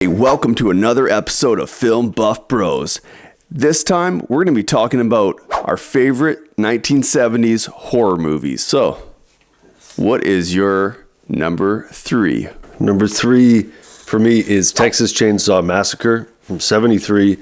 Hey, welcome to another episode of Film Buff Bros. This time, we're going to be talking about our favorite 1970s horror movies. So, what is your number 3? Number 3 for me is Texas Chainsaw Massacre from 73.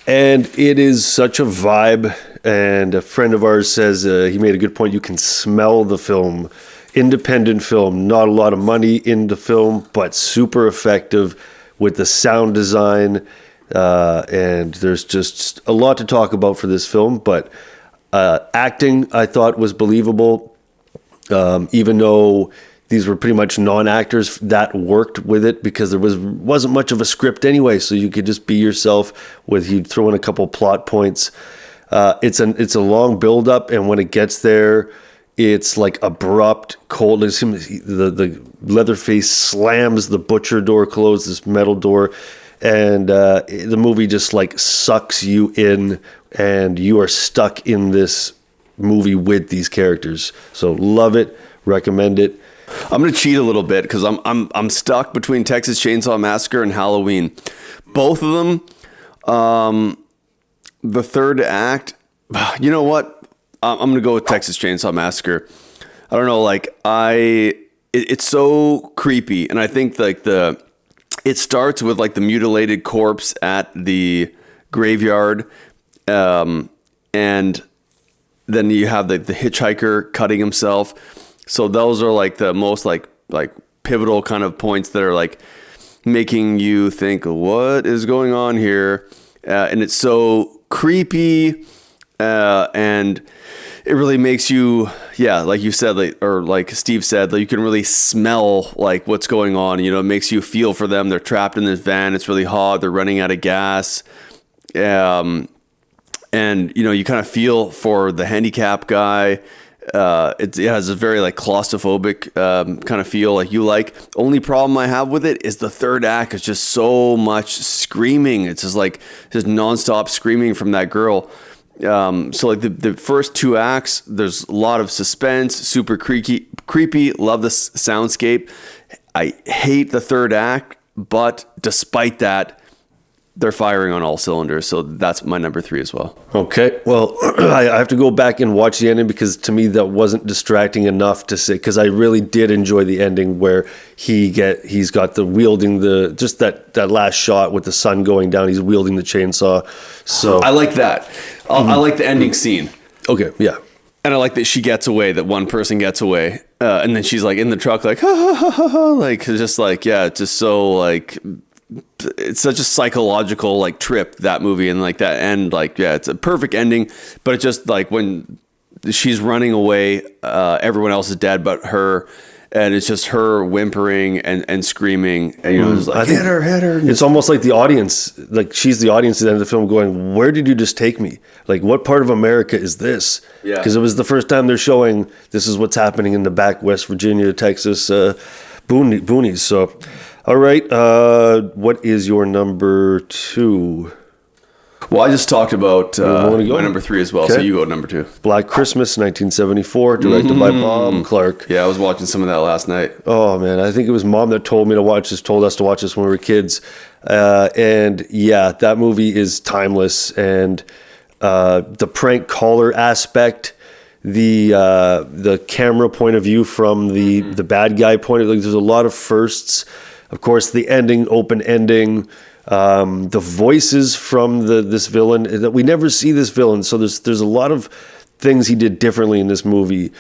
And it is such a vibe. And a friend of ours says he made a good point. You can smell the film. Independent film, not a lot of money in the film, but super effective with the sound design, and there's just a lot to talk about for this film. But acting, I thought, was believable, even though these were pretty much non-actors that worked with it because there wasn't much of a script anyway, so you could just be yourself. You'd throw in a couple plot points. It's a long build-up, and when it gets there, it's like abrupt, cold. The Leatherface slams the butcher door closed, this metal door, and the movie just like sucks you in, and you are stuck in this movie with these characters. So love it, recommend it. I'm gonna cheat a little bit because I'm stuck between Texas Chainsaw Massacre and Halloween. Both of them, the third act. You know what? I'm going to go with Texas Chainsaw Massacre. I don't know, it's so creepy. And I think it starts with like the mutilated corpse at the graveyard. And then you have the hitchhiker cutting himself. So those are like the most like pivotal kind of points that are like making you think, what is going on here? And it's so creepy. And it really makes you, like you said, or like Steve said, you can really smell like what's going on. You know, it makes you feel for them. They're trapped in this van. It's really hot. They're running out of gas. And you know, you kind of feel for the handicap guy. It has a very like claustrophobic kind of feel like you like. Only problem I have with it is the third act is just so much screaming. It's just nonstop screaming from that girl. So like the first 2 acts, there's a lot of suspense, super creepy, love the soundscape. I hate the third act, but despite that, they're firing on all cylinders. So that's my number 3 as well. Okay. Well, I have to go back and watch the ending because to me that wasn't distracting enough to say, because I really did enjoy the ending where he's got the wielding just that last shot with the sun going down. He's wielding the chainsaw. So I like that. I like the ending scene. Okay. Yeah. And I like that she gets away, that one person gets away. And then she's like in the truck, like, ha, ha, ha, ha, ha. Like, just like, yeah, it's just so like, it's such a psychological like trip, that movie, and like that end, like, yeah, it's a perfect ending. But it's just like when she's running away, everyone else is dead but her, and it's just her whimpering and screaming, and you know, it's like, hit her. It's almost like the audience, like she's the audience at the end of the film going, where did you just take me? Like, what part of America is this? Yeah. Because it was the first time they're showing this is what's happening in the back West Virginia, Texas boonies. So, all right, what is your number 2? Well, I just talked about my number 3 as well, Okay. So you go number 2. Black Christmas, 1974, directed by Bob Clark. Yeah, I was watching some of that last night. Oh, man, I think it was Mom that told us to watch this when we were kids. And yeah, that movie is timeless. And the prank caller aspect, the camera point of view from the bad guy point of view, there's a lot of firsts. Of course, the ending, open ending, the voices from this villain, that we never see this villain. So there's a lot of things he did differently in this movie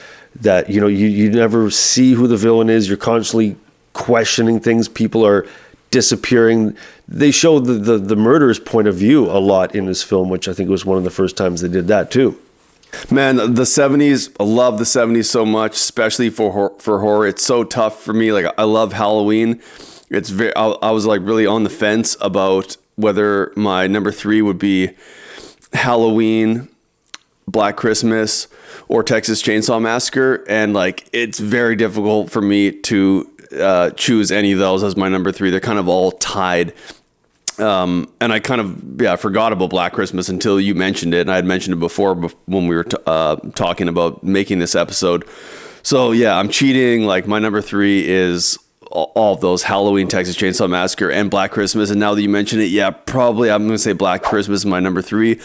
that, you know, you never see who the villain is. You're constantly questioning things. People are disappearing. They show the murderer's point of view a lot in this film, which I think was one of the first times they did that too. Man, the 70s, I love the 70s so much, especially for horror. It's so tough for me. Like, I love Halloween. I was like really on the fence about whether my number 3 would be Halloween, Black Christmas, or Texas Chainsaw Massacre. And like, it's very difficult for me to choose any of those as my number 3. They're kind of all tied. And I kind of, forgot about Black Christmas until you mentioned it. And I had mentioned it before when we were talking about making this episode. So yeah, I'm cheating. Like, my number 3 is all of those: Halloween, Texas Chainsaw Massacre, and Black Christmas. And now that you mention it, yeah, probably I'm going to say Black Christmas is my number 3.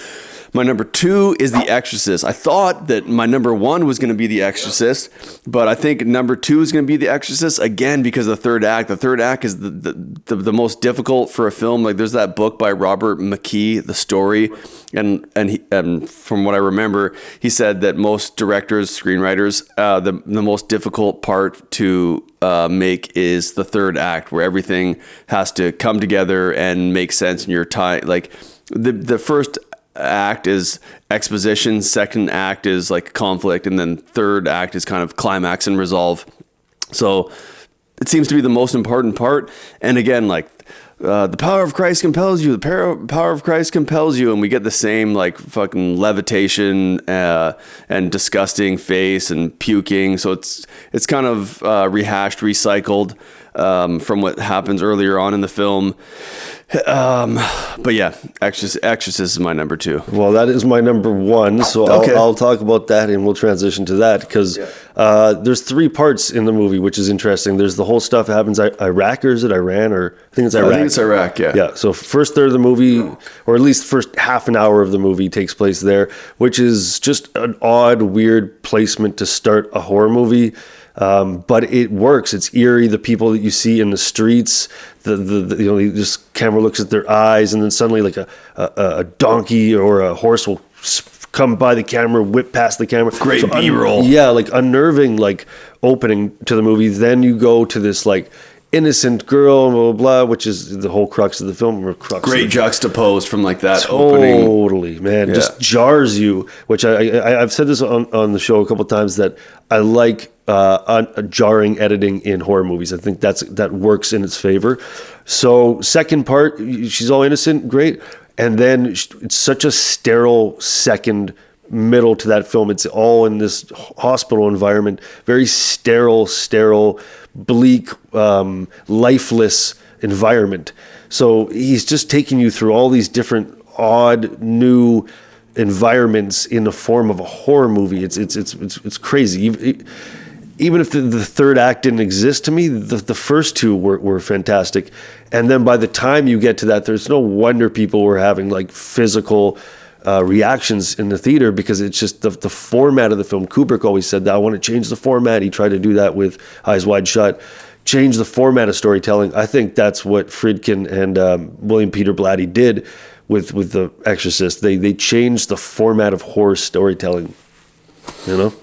My number 2 is The Exorcist. I thought that my number 1 was going to be The Exorcist, but I think number 2 is going to be The Exorcist again because of the third act. The third act is the most difficult for a film. Like there's that book by Robert McKee, The Story, and from what I remember, he said that most directors, screenwriters, the most difficult part to make is the third act, where everything has to come together and make sense in your time. Like the first act is exposition, second act is like conflict, and then third act is kind of climax and resolve. So it seems to be the most important part. And again, like the power of Christ compels you, the power of Christ compels you, and we get the same like fucking levitation and disgusting face and puking. So it's kind of rehashed, recycled from what happens earlier on in the film. But yeah, Exorcist is my number 2. Well, that is my number 1, so Okay. I'll talk about that and we'll transition to that because there's 3 parts in the movie, which is interesting. There's the whole stuff that happens in Iraq, or is it Iran, or I think it's Iraq. I think it's Iraq, yeah. Yeah, so first third of the movie, or at least first half an hour of the movie takes place there, which is just an odd, weird placement to start a horror movie. But it works. It's eerie. The people that you see in the streets, this camera looks at their eyes, and then suddenly like a donkey or a horse will come by the camera, whip past the camera. Great B-roll. Yeah, like unnerving, like opening to the movie. Then you go to this like innocent girl, blah, blah, blah, which is the whole crux of the film. Or crux Great juxtaposed from like that Totally, opening. man. Yeah. Just jars you, which I've said this on the show a couple of times, that I like jarring editing in horror movies. I think that works in its favor. So second part, she's all innocent, great. And then it's such a sterile second middle to that film. It's all in this hospital environment, very sterile, bleak, lifeless environment. So he's just taking you through all these different odd new environments in the form of a horror movie. It's crazy. Even if the third act didn't exist to me, the first 2 were fantastic. And then by the time you get to that, there's no wonder people were having like physical reactions in the theater, because it's just the format of the film. Kubrick always said that, I want to change the format. He tried to do that with Eyes Wide Shut. Change the format of storytelling. I think that's what Friedkin and William Peter Blatty did with The Exorcist. They changed the format of horror storytelling, you know?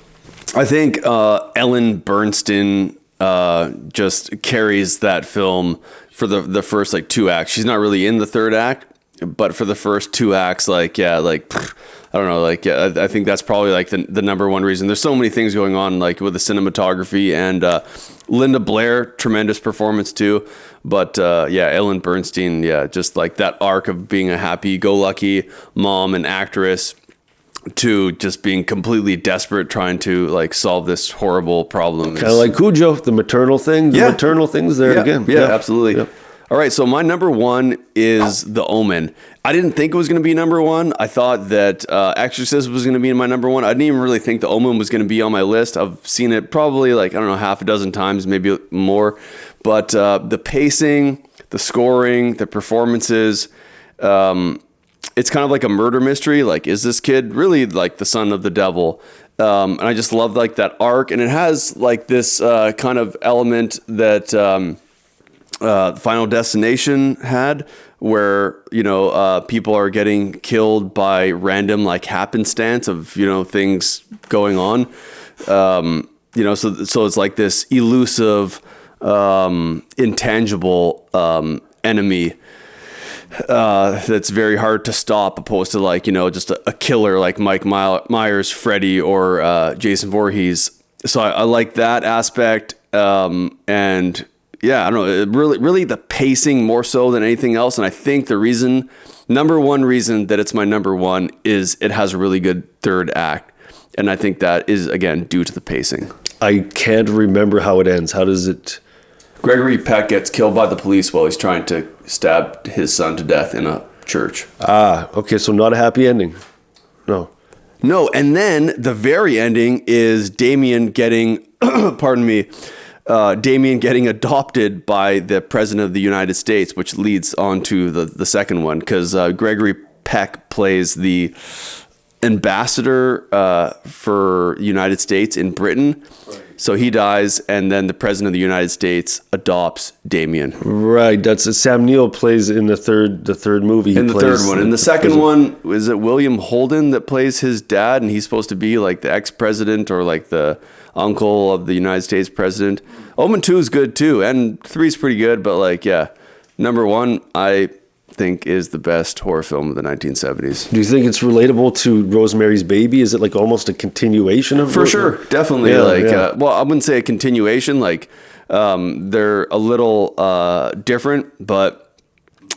I think Ellen Bernstein just carries that film for the first like 2 acts. She's not really in the third act, but for the first 2 acts, like, yeah, like, I don't know, like, yeah, I think that's probably like the number 1 reason. There's so many things going on, like with the cinematography, and Linda Blair, tremendous performance too. But yeah, Ellen Bernstein, yeah, just like that arc of being a happy-go-lucky mom and actress to just being completely desperate, trying to like solve this horrible problem. Kind of like Cujo, the maternal thing. The maternal thing's there again. Yeah, absolutely. Yeah. All right, so my number 1 is The Omen. I didn't think it was going to be number 1. I thought that Exorcist was going to be in my number 1. I didn't even really think The Omen was going to be on my list. I've seen it probably like, I don't know, half a dozen times, maybe more. But the pacing, the scoring, the performances, it's kind of like a murder mystery. Like, is this kid really like the son of the devil? And I just love like that arc. And it has like this kind of element that Final Destination had, where, you know, people are getting killed by random like happenstance of, you know, things going on. You know, so it's like this elusive, intangible enemy that's very hard to stop, opposed to like, you know, just a killer like Mike Myers, Freddy, or Jason Voorhees. So I like that aspect. And yeah, I don't know, really the pacing more so than anything else. And I think the number 1 reason that it's my number 1 is it has a really good third act. And I think that is, again, due to the pacing. I can't remember how it ends. How does it? Gregory Peck gets killed by the police while he's trying to stab his son to death in a church. Okay, so not a happy ending. No, and then the very ending is Damien getting, pardon me, Damien getting adopted by the president of the United States, which leads on to the second one, because Gregory Peck plays the ambassador for United States in Britain. So he dies, and then the president of the United States adopts Damien. Right, that's Sam Neill plays in the third movie. In the third one. In the second one, is it William Holden that plays his dad, and he's supposed to be like the ex-president or like the uncle of the United States president. Omen 2 is good too, and 3 is pretty good, but like, yeah, number 1, I think is the best horror film of the 1970s. Do you think it's relatable to Rosemary's Baby? Is it like almost a continuation of? For sure, definitely. Yeah. Well, I wouldn't say a continuation. Like, they're a little different, but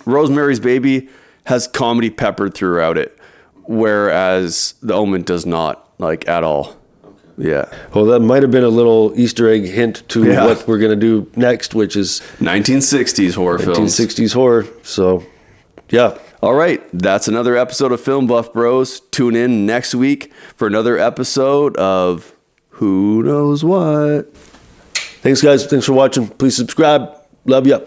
Rosemary's Baby has comedy peppered throughout it, whereas The Omen does not, like, at all. Yeah. Well, that might have been a little Easter egg hint to what we're going to do next, which is 1960s horror films. 1960s horror. So, yeah. All right. That's another episode of Film Buff Bros. Tune in next week for another episode of Who Knows What. Thanks, guys. Thanks for watching. Please subscribe. Love ya.